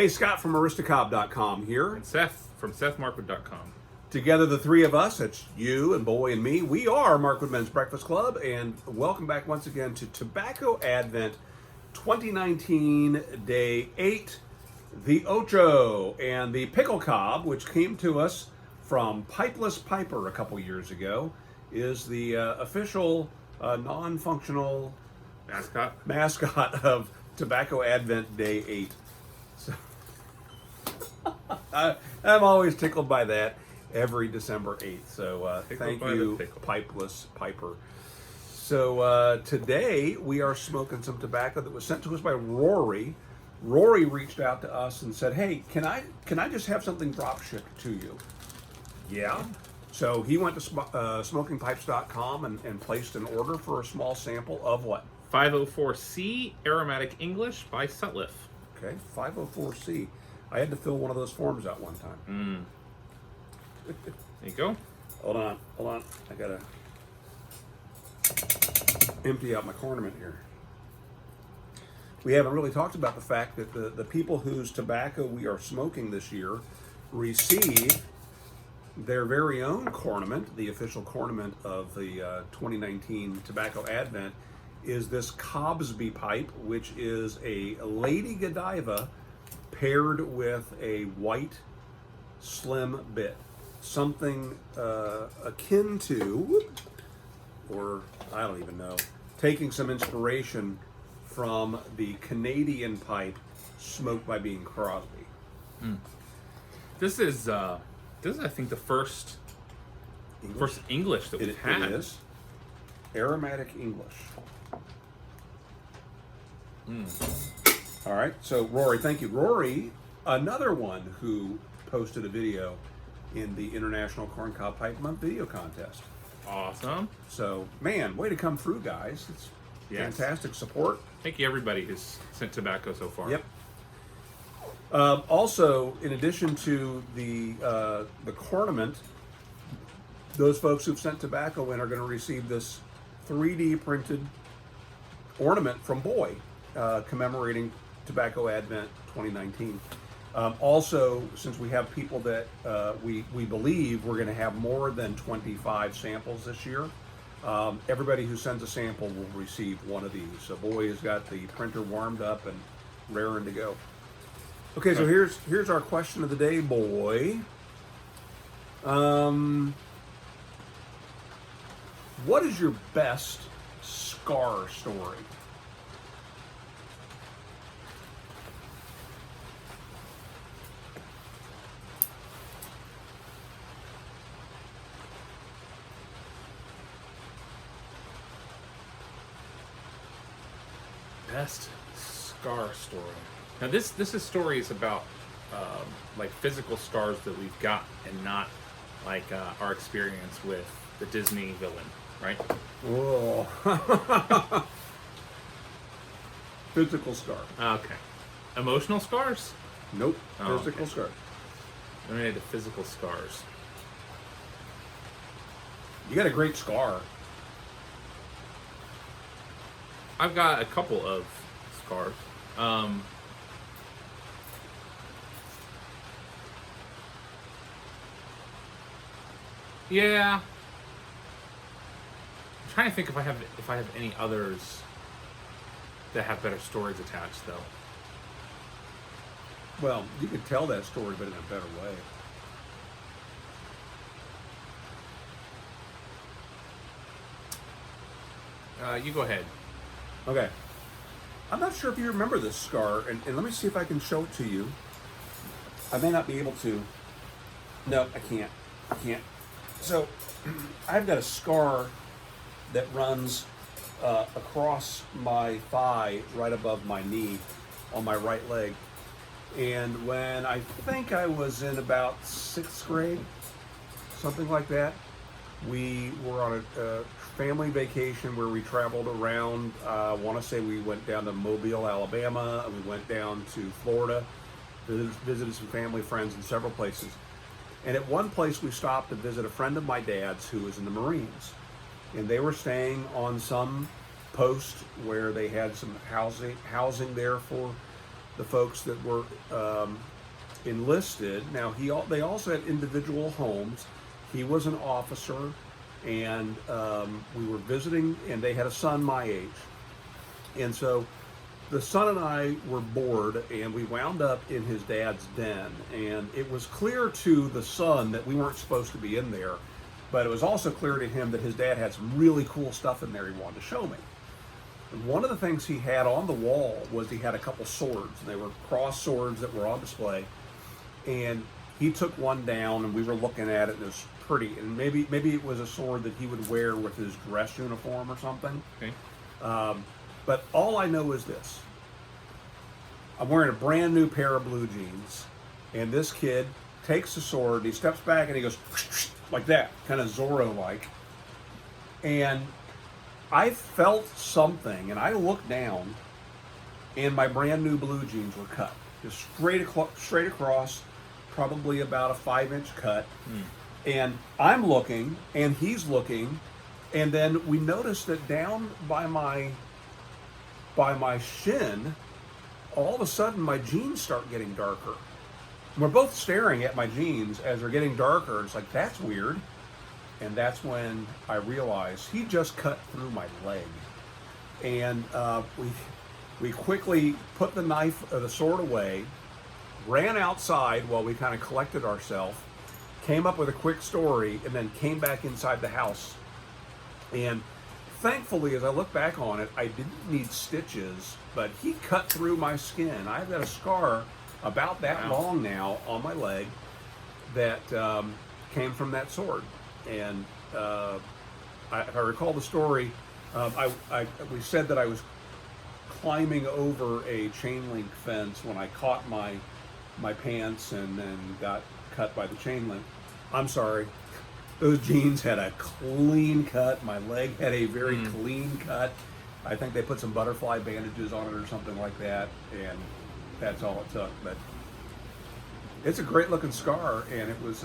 Hey, Scott from Aristocob.com here. And Seth from SethMarkwood.com. Together, the three of us, that's you and Boy and me, we are Markwood Men's Breakfast Club, and welcome back once again to Tobacco Advent 2019, Day 8, the Ocho, and the Pickle Cob, which came to us from Pipeless Piper a couple years ago, is the official non-functional mascot of Tobacco Advent Day 8. So, I'm always tickled by that every December 8th. So thank you, Pipeless Piper. So today we are smoking some tobacco that was sent to us by Rory. Rory reached out to us and said, "Hey, can I just have something drop shipped to you?" Yeah. So he went to smokingpipes.com and placed an order for a small sample of what? 504C Aromatic English by Sutliff. Okay, 504C. I had to fill one of those forms out one time. There you go. Hold on. I gotta empty out my cornament here. We haven't really talked about the fact that the people whose tobacco we are smoking this year receive their very own cornament. The official cornament of the 2019 Tobacco Advent is this Cobsby pipe, which is a Lady Godiva paired with a white slim bit. Something akin to, or I don't even know, taking some inspiration from the Canadian pipe smoked by Bing Crosby. This is I think the first English that we've had. It is Aromatic English. All right, so Rory, thank you. Rory, another one who posted a video in the International Corncob Pipe Month video contest. Awesome. So, man, way to come through, guys. It's fantastic support. Thank you, everybody who's sent tobacco so far. Yep. Also, in addition to the cornament, those folks who've sent tobacco in are going to receive this 3D printed ornament from Boy, commemorating Tobacco Advent 2019. Also, since we have people that we believe we're going to have more than 25 samples this year, everybody who sends a sample will receive one of these. So Boy has got the printer warmed up and raring to go. Okay, so here's our question of the day, Boy. What is your best scar story? Best scar story. Now this is stories about like physical scars that we've got, and not like our experience with the Disney villain, right? Whoa. Physical scar. Okay. Emotional scars? Nope. Oh, Physical okay. scar. Limited to physical scars. You got a great scar. I've got a couple of scars. Yeah. I'm trying to think if I have any others that have better stories attached, though. Well, you could tell that story, but in a better way. You go ahead. Okay. I'm not sure if you remember this scar, and let me see if I can show it to you. I may not be able to. No, I can't. So, I've got a scar that runs across my thigh, right above my knee, on my right leg. And when I think I was in about 6th grade, something like that, we were on a family vacation where we traveled around. I want to say we went down to Mobile, Alabama, and we went down to Florida, visited some family, friends in several places. And at one place we stopped to visit a friend of my dad's who was in the Marines. And they were staying on some post where they had some housing there for the folks that were enlisted. Now they also had individual homes. He was an officer, and we were visiting, and they had a son my age, and so the son and I were bored, and we wound up in his dad's den, and it was clear to the son that we weren't supposed to be in there, but it was also clear to him that his dad had some really cool stuff in there he wanted to show me. And one of the things he had on the wall was he had a couple swords, and they were cross swords that were on display, and he took one down, and we were looking at it, and it was pretty, and maybe it was a sword that he would wear with his dress uniform or something. Okay. But all I know is this. I'm wearing a brand new pair of blue jeans, and this kid takes the sword, he steps back, and he goes like that, kind of Zorro-like. And I felt something, and I looked down, and my brand new blue jeans were cut. Just straight across, probably about a 5-inch cut. And I'm looking, and he's looking, and then we noticed that down by my shin, all of a sudden my jeans start getting darker. We're both staring at my jeans as they're getting darker. It's like, that's weird. And that's when I realized he just cut through my leg. And we quickly put the sword away, ran outside while we kind of collected ourselves, came up with a quick story, and then came back inside the house. And thankfully, as I look back on it, I didn't need stitches, but he cut through my skin. I've got a scar about that long now on my leg that came from that sword. And if I recall the story, we said that I was climbing over a chain link fence when I caught my pants and then got cut by the chain link. I'm sorry. Those jeans had a clean cut. My leg had a very clean cut. I think they put some butterfly bandages on it or something like that, and that's all it took. But it's a great looking scar, and it was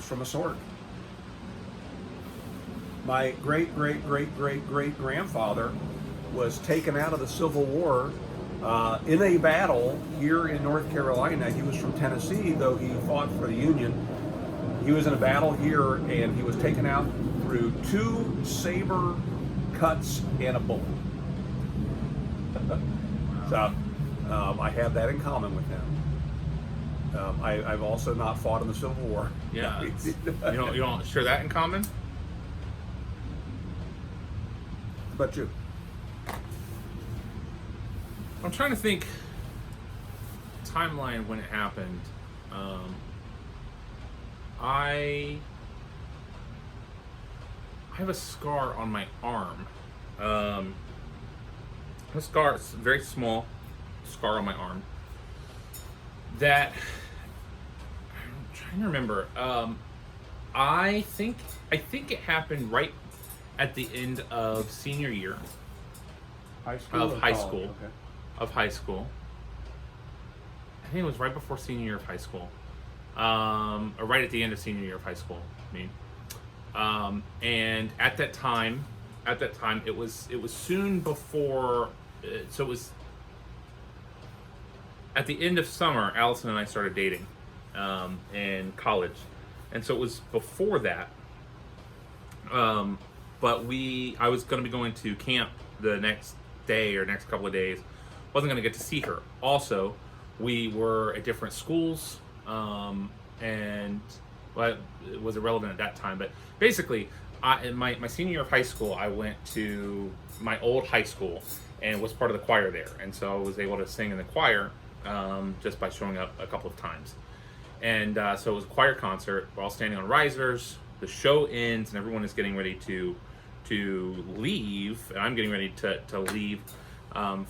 from a sword. My great grandfather was taken out of the Civil War in a battle here in North Carolina. He was from Tennessee, though he fought for the Union. He was in a battle here, and he was taken out through 2 saber cuts and a bullet. So I have that in common with him. I've also not fought in the Civil War. Yeah, you don't share that in common. But you? I'm trying to think timeline when it happened. I have a scar on my arm. A scar, it's a very small scar on my arm. That I'm trying to remember. I think it happened right at the end of senior year of high school. Okay. Of high school. I think it was right before senior year of high school. Or right at the end of senior year of high school, I mean. And at that time, it was soon before, so it was at the end of summer, Allison and I started dating, in college. And so it was before that, but I was going to be going to camp the next day or next couple of days. Wasn't going to get to see her. Also, we were at different schools, and well, it was irrelevant at that time. But basically, in my senior year of high school, I went to my old high school and was part of the choir there. And so I was able to sing in the choir just by showing up a couple of times. And so it was a choir concert. We're all standing on risers. The show ends, and everyone is getting ready to leave. And I'm getting ready to leave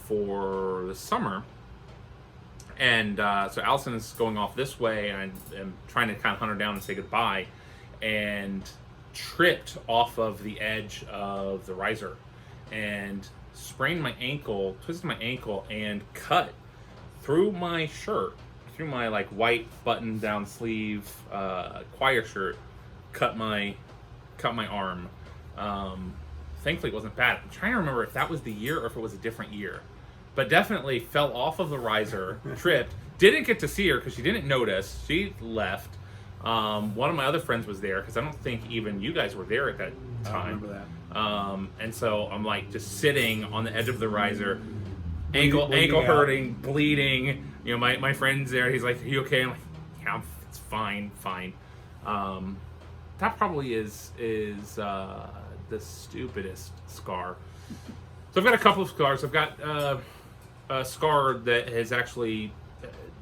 for the summer. And so Allison is going off this way, and I'm trying to kind of hunt her down and say goodbye, and tripped off of the edge of the riser and sprained my ankle, twisted my ankle, and cut through my shirt, through my like white button down sleeve choir shirt, cut my arm. Thankfully it wasn't bad. I'm trying to remember if that was the year or if it was a different year. but definitely fell off of the riser, tripped. Didn't get to see her because she didn't notice. She left. One of my other friends was there because I don't think even you guys were there at that time. I remember that. And so I'm like just sitting on the edge of the riser, ankle out. hurting, bleeding. You know, my friend's there. He's like, "Are you okay?" I'm like, "Yeah, it's fine." That probably is the stupidest scar. So I've got a couple of scars. I've got a scar that has actually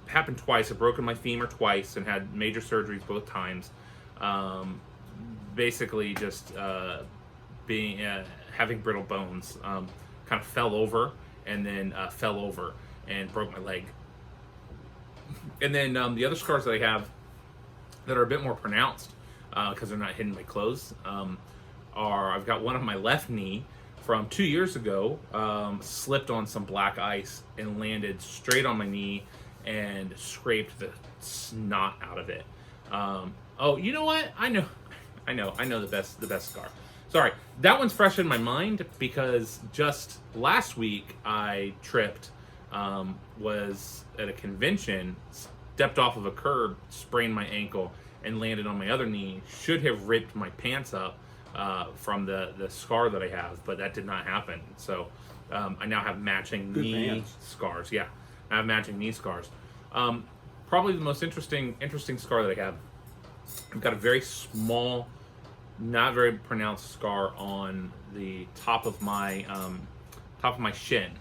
happened twice. I've broken my femur twice and had major surgeries both times. Basically, just being having brittle bones. Kind of fell over and then fell over and broke my leg. And then the other scars that I have that are a bit more pronounced because they're not hidden by clothes are I've got one on my left knee from 2 years ago, slipped on some black ice and landed straight on my knee and scraped the snot out of it. Oh, you know what? I know the best scar. Sorry, that one's fresh in my mind because just last week I tripped, was at a convention, stepped off of a curb, sprained my ankle, and landed on my other knee. Should have ripped my pants up from the scar that I have, but that did not happen. So I now have matching Good knee pants. scars. Yeah, I have matching knee scars. Probably the most interesting scar that I have. I've got a very small, not very pronounced scar on the top of my shin.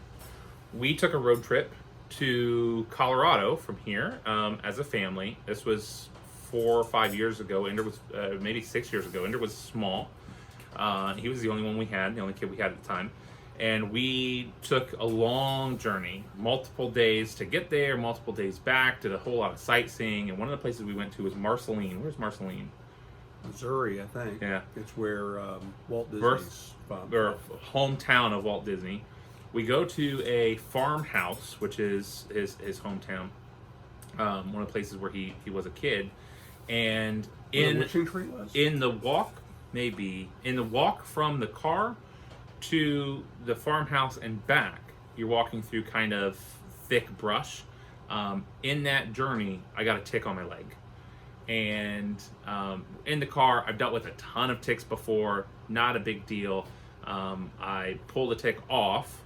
We took a road trip to Colorado from here as a family. This was 4 or 5 years ago. Ender was maybe 6 years ago. Ender was small. He was the only one we had, the only kid we had at the time. And we took a long journey, multiple days to get there, multiple days back, did a whole lot of sightseeing. And one of the places we went to was Marceline. Where's Marceline? Missouri, I think. Yeah. It's where Walt Disney's from. Or hometown of Walt Disney. We go to a farmhouse, which is his hometown, one of the places where he was a kid. And Where the witching tree was? in the walk from the car to the farmhouse and back, you're walking through kind of thick brush. In that journey, I got a tick on my leg. And in the car, I've dealt with a ton of ticks before, not a big deal. I pull the tick off,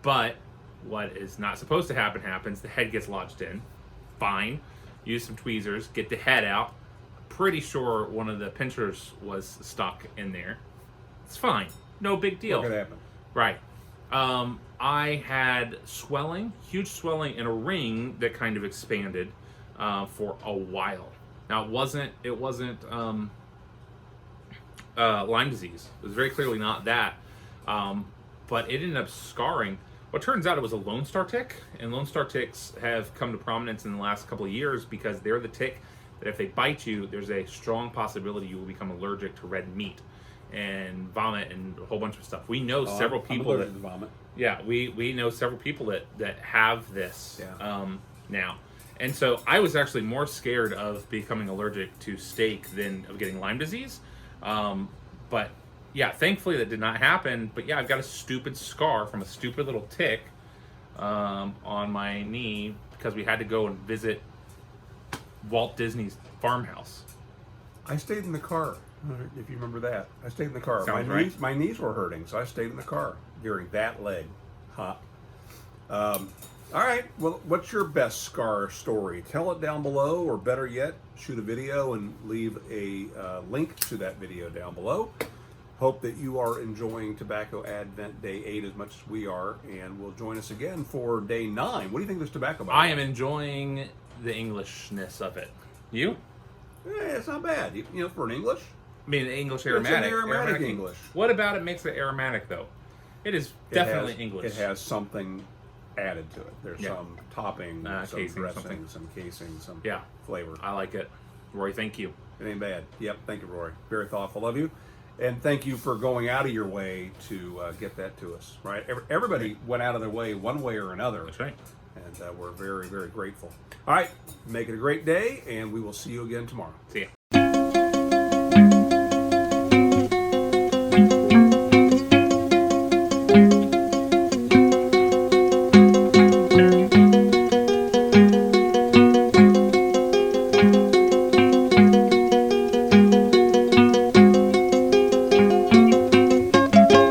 but what is not supposed to happen happens. The head gets lodged in. Fine. Use some tweezers, get the head out. Pretty sure one of the pinchers was stuck in there. It's fine. No big deal. What could happen? Right. I had swelling, huge swelling in a ring that kind of expanded for a while. Now it wasn't Lyme disease. It was very clearly not that. But it ended up scarring. Well, it turns out it was a Lone Star tick, and Lone Star ticks have come to prominence in the last couple of years because they're the tick that if they bite you, there's a strong possibility you will become allergic to red meat and vomit and a whole bunch of stuff. We know several people I'm allergic to vomit. Yeah, we know several people that have this Yeah. now. And so I was actually more scared of becoming allergic to steak than of getting Lyme disease. But yeah, thankfully that did not happen. But yeah, I've got a stupid scar from a stupid little tick on my knee because we had to go and visit Walt Disney's farmhouse. I stayed in the car, if you remember that. I stayed in the car. Sounds right. My knees were hurting, so I stayed in the car during that leg hop. All right, well, what's your best scar story? Tell it down below, or better yet, shoot a video and leave a link to that video down below. Hope that you are enjoying Tobacco Advent Day 8 as much as we are, and will join us again for Day 9. What do you think of this tobacco? I am enjoying the Englishness of it. You? It's not bad. You know, for an English. I mean, English It's an aromatic. aromatic English. What about it makes it aromatic, though? It is definitely English. It has something added to it. There's Yeah. some topping, some casing, dressing, something. some casing, some Yeah. flavor. I like it. Rory, thank you. It ain't bad. Yep, thank you, Rory. Very thoughtful of you. And thank you for going out of your way to get that to us, right? Everybody went out of their way one way or another. That's right. And we're very, very grateful. All right, make it a great day, and we will see you again tomorrow. See ya.